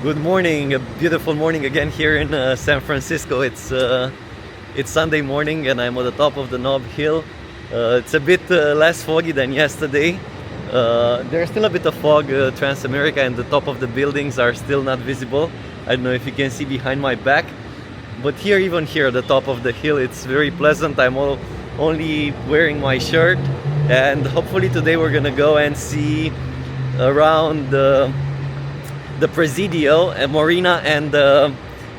Good morning, a beautiful morning again here in San Francisco. It's Sunday morning and I'm on the top of the Nob Hill. It's a bit less foggy than yesterday. There's still a bit of fog, Transamerica, and the top of the buildings are still not visible. I don't know if you can see behind my back, but even here at the top of the hill, it's very pleasant. I'm only wearing my shirt, and hopefully today we're gonna go and see around the Presidio, Marina and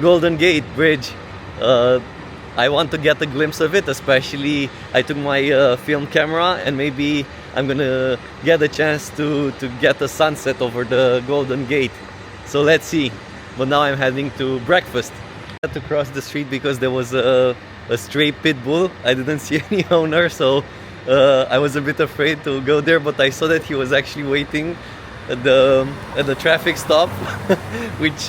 Golden Gate Bridge. I want to get a glimpse of it, especially I took my film camera, and maybe I'm gonna get a chance to get a sunset over the Golden Gate. So let's see. But now I'm heading to breakfast. I had to cross the street because there was a stray pit bull. I didn't see any owner, so I was a bit afraid to go there, but I saw that he was actually waiting at the traffic stop, which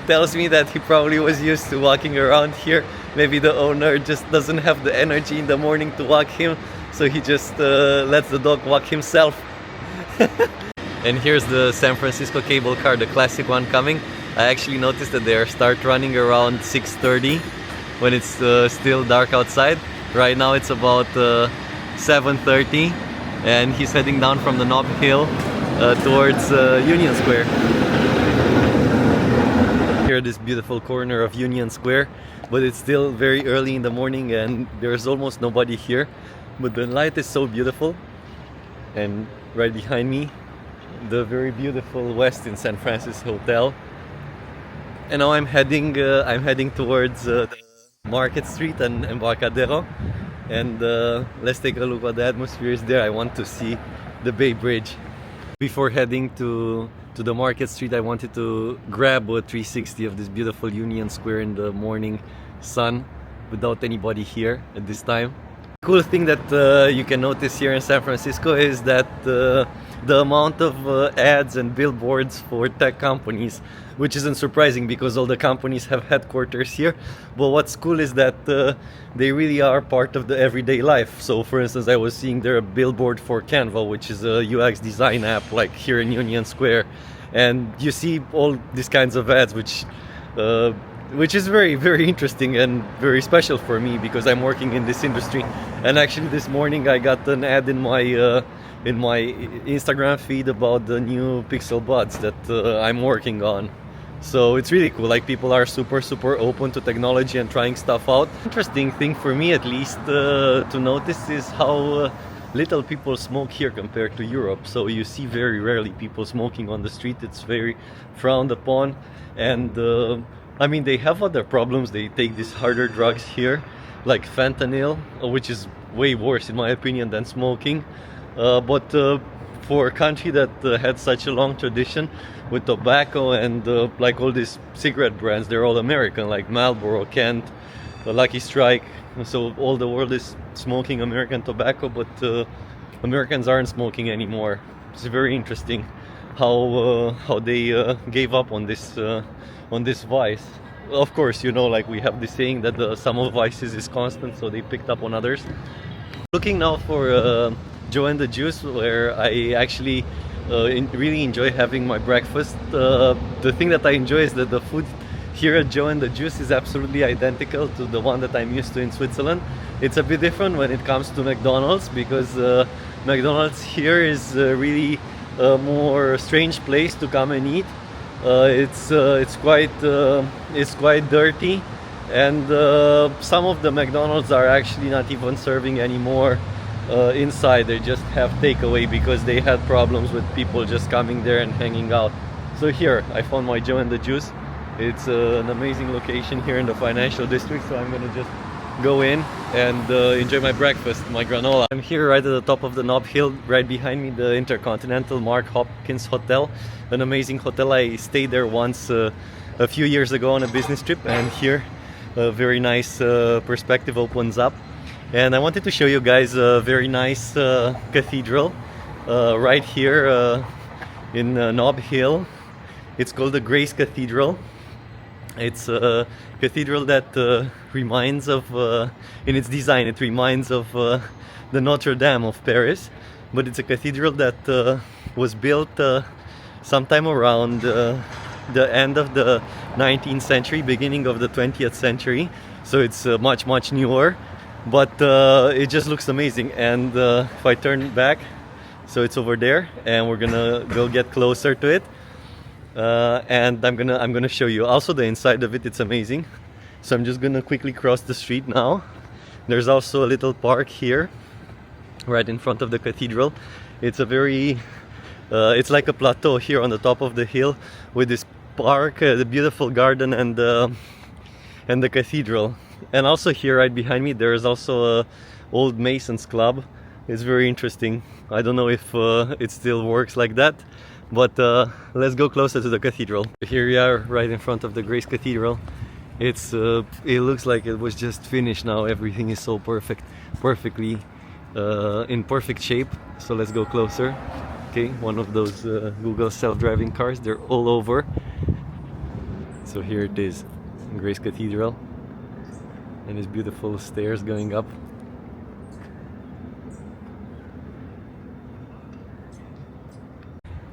tells me that he probably was used to walking around here. Maybe the owner just doesn't have the energy in the morning to walk him, so he just lets the dog walk himself. And here's the San Francisco cable car, the classic one, coming. I actually noticed that they start running around 6:30 when it's still dark outside. Right now it's about 7:30, and he's heading down from the Nob Hill towards Union Square. Here, this beautiful corner of Union Square, but it's still very early in the morning and there's almost nobody here. But the light is so beautiful, and right behind me, the very beautiful Westin San Francisco Hotel. And now I'm heading towards the Market Street and Embarcadero, and let's take a look what the atmosphere is there. I want to see the Bay Bridge. Before heading to the Market Street, I wanted to grab a 360 of this beautiful Union Square in the morning sun without anybody here at this time. Cool thing that you can notice here in San Francisco is that the amount of ads and billboards for tech companies, which isn't surprising because all the companies have headquarters here. But what's cool is that they really are part of the everyday life. So for instance, I was seeing there a billboard for Canva, which is a UX design app, like here in Union Square, and you see all these kinds of ads, which is very, very interesting and very special for me because I'm working in this industry. And actually this morning I got an ad in my Instagram feed about the new Pixel Buds that I'm working on. So it's really cool. Like, people are super open to technology and trying stuff out. Interesting thing for me, at least, to notice is how little people smoke here compared to Europe. So you see very rarely people smoking on the street. It's very frowned upon, and I mean, they have other problems. They take these harder drugs here, like fentanyl, which is way worse in my opinion than smoking. But for a country that had such a long tradition with tobacco and like all these cigarette brands, they're all American, like Marlboro, Kent, Lucky Strike. So all the world is smoking American tobacco, but Americans aren't smoking anymore. It's very interesting how they gave up on this vice. Of course, you know, like we have this saying that the sum of vices is constant, so they picked up on others. Looking now for Joe and the Juice, where I actually really enjoy having my breakfast. The thing that I enjoy is that the food here at Joe and the Juice is absolutely identical to the one that I'm used to in Switzerland. It's a bit different when it comes to McDonald's, because McDonald's here is really a more strange place to come and eat. It's quite dirty, and some of the McDonald's are actually not even serving anymore inside. They just have takeaway because they had problems with people just coming there and hanging out. So here I found my Joe and the Juice. It's an amazing location here in the financial district, so I'm gonna just go in and enjoy my breakfast, my granola. I'm here right at the top of the Nob Hill. Right behind me, the Intercontinental Mark Hopkins Hotel, an amazing hotel. I stayed there once a few years ago on a business trip, and here a very nice perspective opens up. And I wanted to show you guys a very nice cathedral right here in Nob Hill. It's called the Grace Cathedral. It's a cathedral that reminds of, in its design, it reminds of the Notre Dame of Paris. But it's a cathedral that was built sometime around the end of the 19th century, beginning of the 20th century, so it's much newer, but it just looks amazing. And if I turn back, so it's over there, and we're gonna go get closer to it, and I'm gonna show you also the inside of it. It's amazing. So I'm just gonna quickly cross the street now. There's also a little park here right in front of the cathedral. It's a very it's like a plateau here on the top of the hill with this park, the beautiful garden, and the cathedral. And also here right behind me there is also a old Masons club. It's very interesting. I don't know if it still works like that, but let's go closer to the cathedral. Here we are right in front of the Grace Cathedral. It looks like it was just finished now. Everything is so perfectly in perfect shape. So let's go closer. Okay, one of those Google self-driving cars. They're all over. So here it is, Grace Cathedral, and these beautiful stairs going up.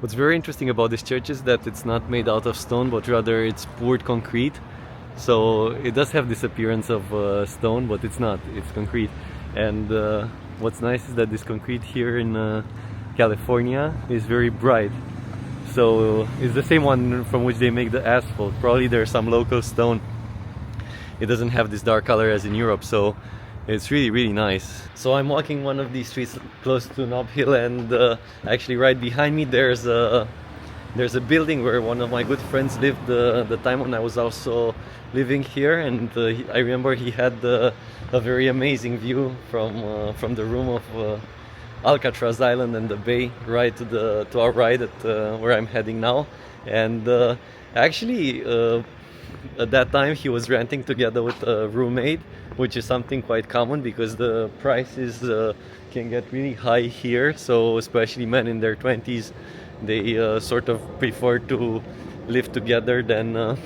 What's very interesting about this church is that it's not made out of stone, but rather it's poured concrete. So it does have this appearance of stone, but it's not, it's concrete. And what's nice is that this concrete here in California is very bright. So it's the same one from which they make the asphalt. Probably there's some local stone. It doesn't have this dark color as in Europe, so it's really nice. So I'm walking one of these streets close to Nob Hill, and actually right behind me there's a building where one of my good friends lived the time when I was also living here, and I remember he had a very amazing view from the room of Alcatraz Island and the bay right to our right at where I'm heading now. And actually at that time he was renting together with a roommate, which is something quite common because the prices can get really high here. So especially men in their 20s, they sort of prefer to live together than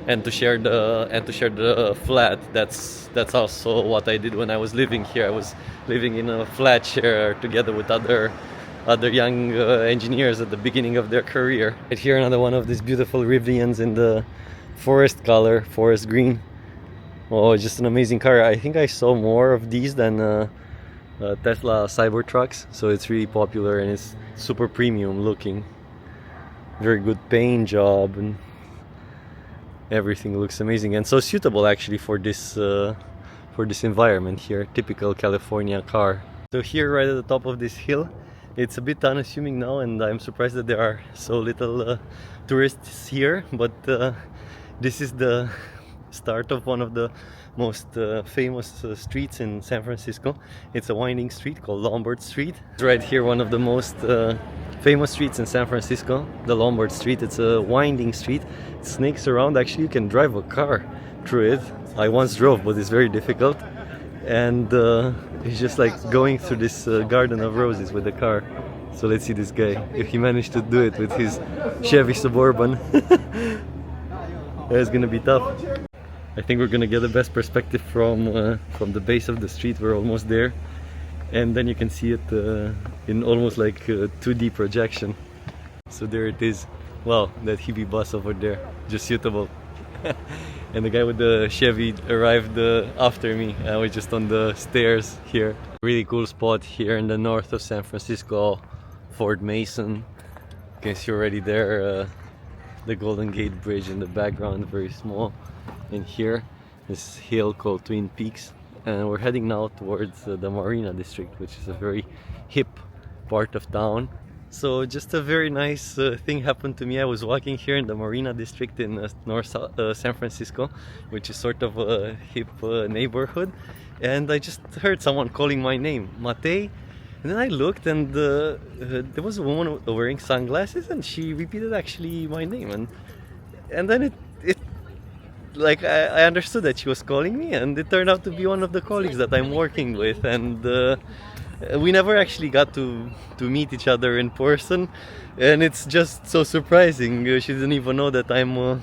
and to share the flat. That's also what I did when I was living here. I was living in a flat share together with other young engineers at the beginning of their career. Right here, another one of these beautiful Rivians in the forest color, forest green. Oh, just an amazing car. I think I saw more of these than Tesla Cybertrucks, so it's really popular and it's super premium looking. Very good paint job, and everything looks amazing and so suitable actually for this environment here. Typical California car. So here right at the top of this hill, it's a bit unassuming now, and I'm surprised that there are so little tourists here, but this is the start of one of the most famous streets in San Francisco. It's a winding street called Lombard Street. It's right here, one of the most famous streets in San Francisco, the Lombard Street. It's a winding street. It snakes around. Actually, you can drive a car through it. I once drove, but it's very difficult. And it's just like going through this garden of roses with a car. So let's see this guy, if he managed to do it with his Chevy Suburban. It's gonna be tough. I think we're gonna get the best perspective from the base of the street. We're almost there, and then you can see it in almost like 2D projection. So there it is. Wow, that heavy bus over there, just suitable. And the guy with the Chevy arrived after me. I was just on the stairs here. Really cool spot here in the north of San Francisco, Fort Mason. You can see already there the Golden Gate Bridge in the background, very small. And here, this hill called Twin Peaks. And we're heading now towards the Marina District, which is a very hip part of town. So just a very nice thing happened to me. I was walking here in the Marina District in North San Francisco, which is sort of a hip neighborhood, and I just heard someone calling my name, Matei. And then I looked, and there was a woman wearing sunglasses, and she repeated actually my name, and then it like I understood that she was calling me, and it turned out to be one of the colleagues that I'm working with, and we never actually got to meet each other in person, and it's just so surprising. She didn't even know that I'm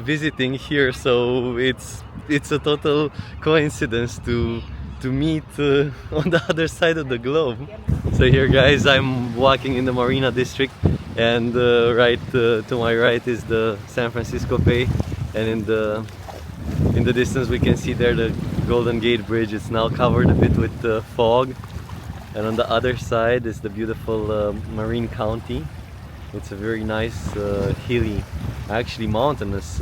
visiting here, so it's a total coincidence to meet on the other side of the globe. So here, guys, I'm walking in the Marina District. And right to my right is the San Francisco Bay, and in the distance we can see there the Golden Gate Bridge. It's now covered a bit with fog, and on the other side is the beautiful Marin County. It's a very nice hilly, actually mountainous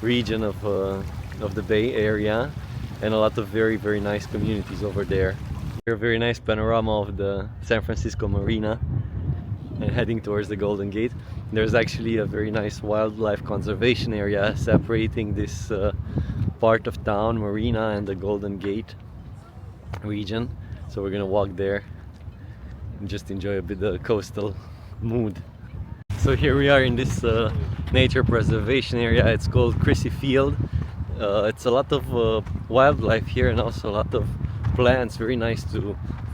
region of the Bay Area, and a lot of very nice communities over there. Here, a very nice panorama of the San Francisco Marina, and heading towards the Golden Gate. There's actually a very nice wildlife conservation area separating this part of town, Marina, and the Golden Gate region. So we're gonna walk there and just enjoy a bit of the coastal mood. So here we are in this nature preservation area. It's called Crissy Field. It's a lot of wildlife here, and also a lot of plants. Very nice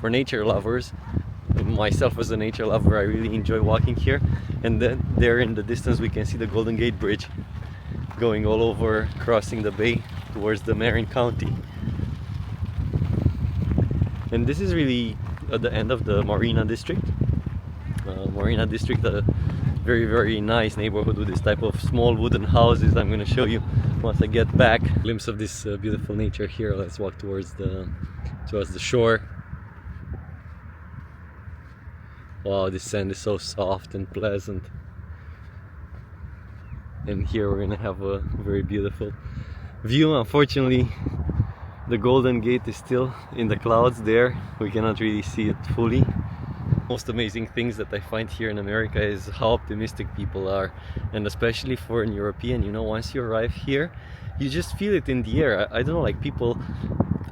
for nature lovers. Myself as a nature lover, I really enjoy walking here. And then there in the distance we can see the Golden Gate Bridge going all over, crossing the bay towards the Marin County. And this is really at the end of the Marina District. Marina District, a very nice neighborhood with this type of small wooden houses. I'm going to show you once I get back. A glimpse of this beautiful nature here. Let's walk towards the shore. Wow, this sand is so soft and pleasant. And here we're gonna have a very beautiful view. Unfortunately, the Golden Gate is still in the clouds there. We cannot really see it fully. Most amazing things that I find here in America is how optimistic people are, and especially for an European, you know, once you arrive here, you just feel it in the air. I don't know, like, people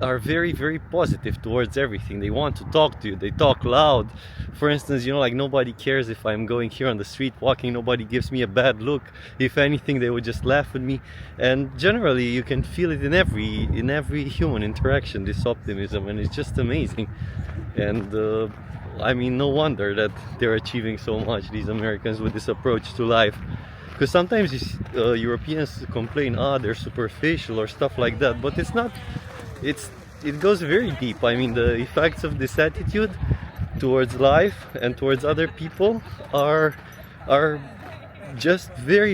are very positive towards everything. They want to talk to you, they talk loud. For instance, you know, like, nobody cares if I'm going here on the street walking, nobody gives me a bad look. If anything, they would just laugh at me. And generally you can feel it in every human interaction, this optimism, and it's just amazing. And I mean, no wonder that they're achieving so much, these Americans, with this approach to life. Because sometimes Europeans complain, they're superficial or stuff like that, but it's not. It goes very deep. I mean, the effects of this attitude towards life and towards other people are just very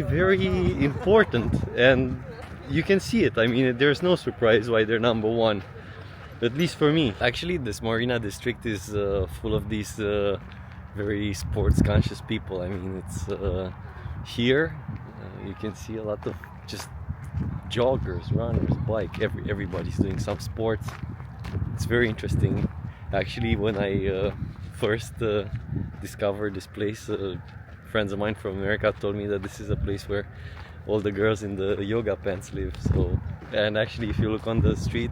important, and you can see it. I mean, there's no surprise why they're number one, at least for me. Actually, this Marina District is full of these very sports conscious people. I mean, it's here you can see a lot of just joggers, runners, everybody's doing some sports. It's very interesting. Actually, when I first discovered this place, friends of mine from America told me that this is a place where all the girls in the yoga pants live. So, and actually, if you look on the street,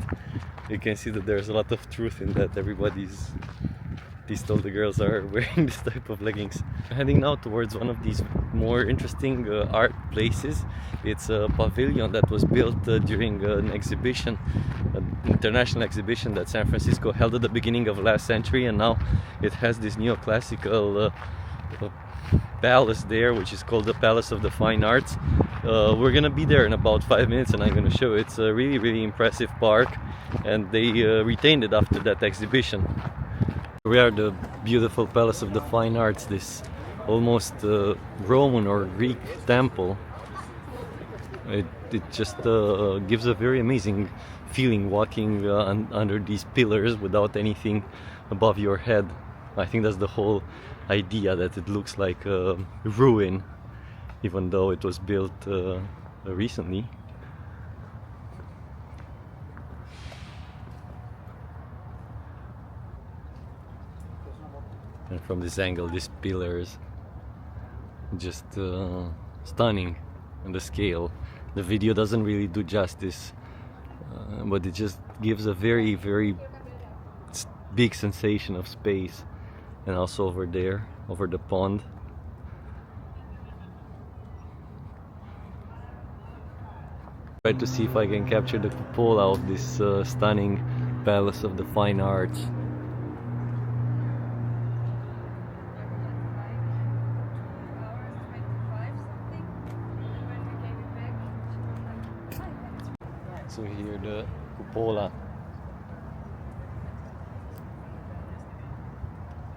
you can see that there's a lot of truth in that. All the girls are wearing this type of leggings. Heading now towards one of these more interesting art places. It's a pavilion that was built during an exhibition, an international exhibition that San Francisco held at the beginning of last century, and now it has this neoclassical palace there, which is called the Palace of the Fine Arts. We're gonna be there in about 5 minutes, and I'm gonna show you. It's a really impressive park, and they retained it after that exhibition. We are the beautiful Palace of the Fine Arts, this almost Roman or Greek temple. It just gives a very amazing feeling walking under these pillars without anything above your head. I think that's the whole idea, that it looks like a ruin, even though it was built recently. And from this angle, these pillars, just stunning on the scale. The video doesn't really do justice, but it just gives a very big sensation of space. And also over there, over the pond, try to see if I can capture the cupola of this stunning Palace of the Fine Arts. So here the cupola.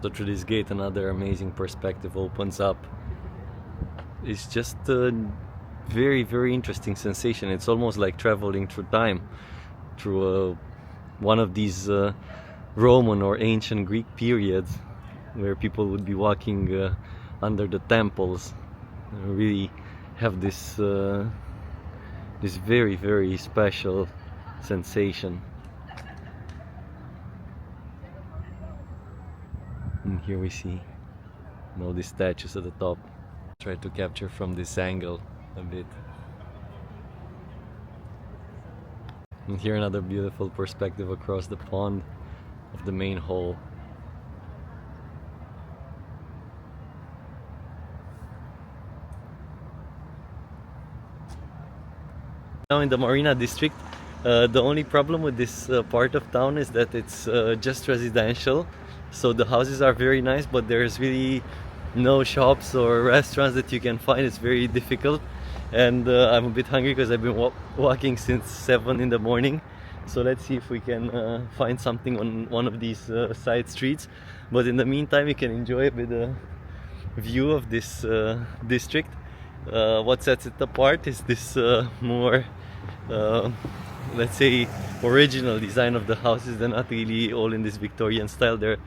So through this gate another amazing perspective opens up. It's just a very, very interesting sensation. It's almost like traveling through time, through one of these Roman or ancient Greek periods where people would be walking under the temples. Really have this this very, very special sensation. And here we see all these statues at the top. Try to capture from this angle a bit. And here another beautiful perspective across the pond of the main hall. Now in the Marina District, the only problem with this part of town is that it's just residential. So the houses are very nice, but there's really no shops or restaurants that you can find. It's very difficult. And I'm a bit hungry because I've been walking since 7 in the morning. So let's see if we can find something on one of these side streets. But in the meantime, you can enjoy a bit of view of this district. What sets it apart is this more, let's say, original design of the houses. They're not really all in this Victorian style. They're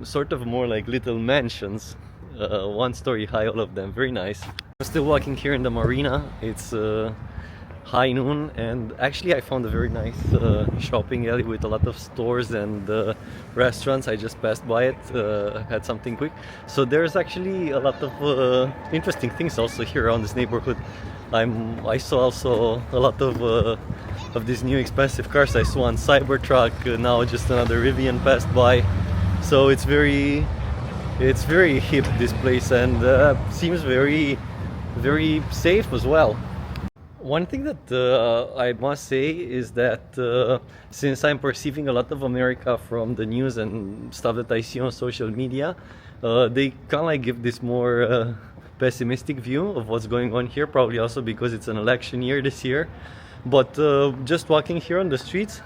sort of more like little mansions, 1 story high, all of them. Very nice. I'm still walking here in the marina. It's high noon, and actually I found a very nice shopping alley with a lot of stores and restaurants. I just passed by it, had something quick. So there's actually a lot of interesting things also here around this neighborhood. I saw also a lot of these new expensive cars. I saw one Cybertruck, now just another Rivian passed by. So it's very hip, this place, and seems very, very safe as well. One thing that I must say is that since I'm perceiving a lot of America from the news and stuff that I see on social media, they kind of like give this more pessimistic view of what's going on here, probably also because it's an election year this year. But just walking here on the streets,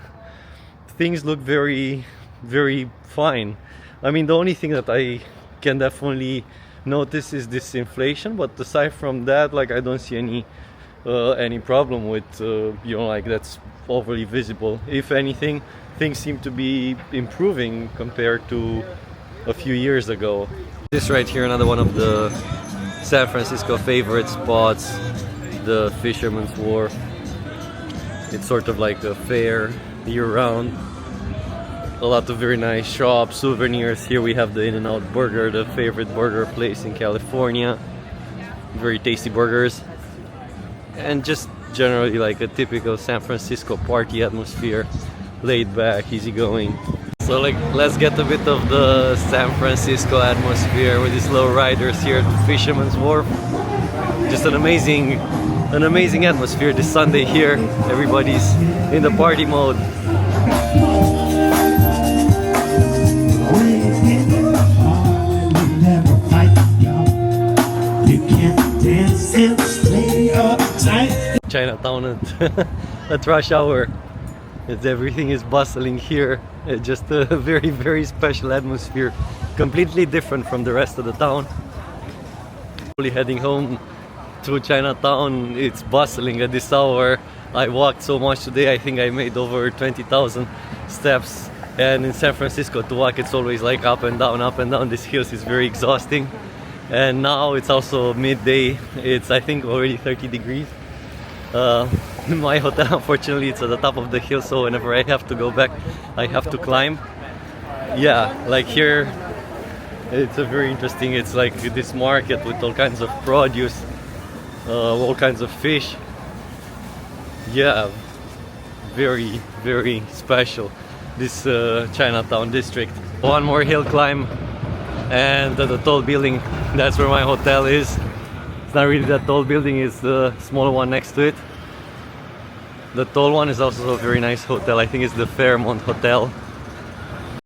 things look very, very fine. I mean, the only thing that I can definitely notice is this inflation, but aside from that, like, I don't see any problem with you know, like, that's overly visible. If anything, things seem to be improving compared to a few years ago. This right here, another one of the San Francisco favorite spots, the Fishermans Wharf. It's sort of like a fair year-round. A lot of very nice shops, souvenirs. Here we have the In-N-Out Burger, the favorite burger place in California. Very tasty burgers. And just generally like a typical San Francisco party atmosphere, laid back, easygoing. So like, let's get a bit of the San Francisco atmosphere with these low riders here at the Fisherman's Wharf. Just an amazing atmosphere this Sunday here. Everybody's in the party mode. Chinatown at rush hour. Everything is bustling here. It's just a very, very special atmosphere, completely different from the rest of the town. Heading home to Chinatown, it's bustling at this hour. I walked so much today, I think I made over 20,000 steps. And in San Francisco, to walk, it's always like up and down these hills. Is very exhausting. And now it's also midday. It's, I think, already 30 degrees. My hotel, unfortunately, it's at the top of the hill, so whenever I have to go back, I have to climb. Yeah, like here, it's a very interesting, it's like this market with all kinds of produce, all kinds of fish. Yeah, very, very special, this Chinatown district. One more hill climb, and the tall building, that's where my hotel is. It's not really that tall building, it's the smaller one next to it. The tall one is also a very nice hotel. I think it's the Fairmont Hotel.